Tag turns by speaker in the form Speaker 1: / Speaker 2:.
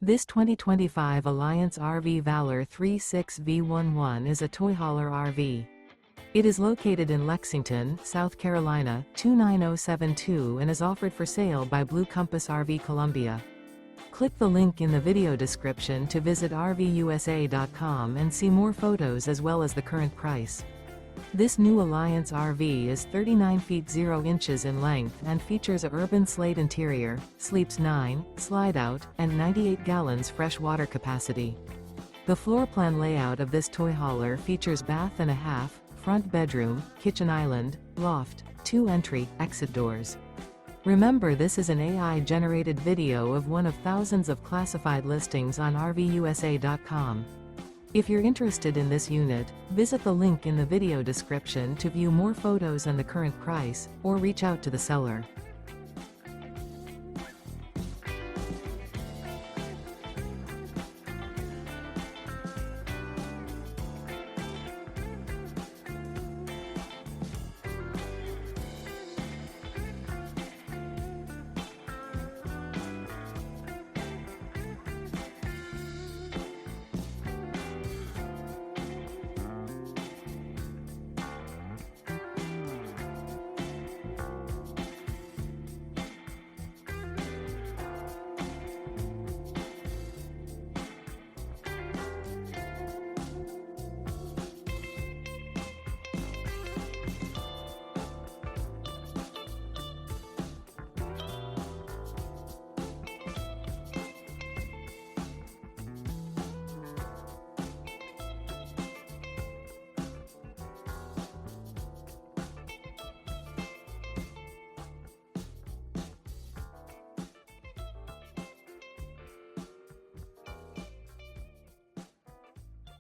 Speaker 1: This 2025 Alliance RV Valor 36V11 is a toy hauler RV. It is located in Lexington, South Carolina, 29072 and is offered for sale by Blue Compass RV Columbia. Click the link in the video description to visit RVUSA.com and see more photos as well as the current price. This new Alliance RV is 39 feet 0 inches in length and features a Urban Slate interior, sleeps 9, Slideout, and 98 gallons fresh water capacity. The floor plan layout of this toy hauler features bath and a half, front bedroom, kitchen island, loft, 2 entry, exit doors. Remember, this is an AI-generated video of one of thousands of classified listings on RVUSA.com. If you're interested in this unit, visit the link in the video description to view more photos and the current price, or reach out to the seller.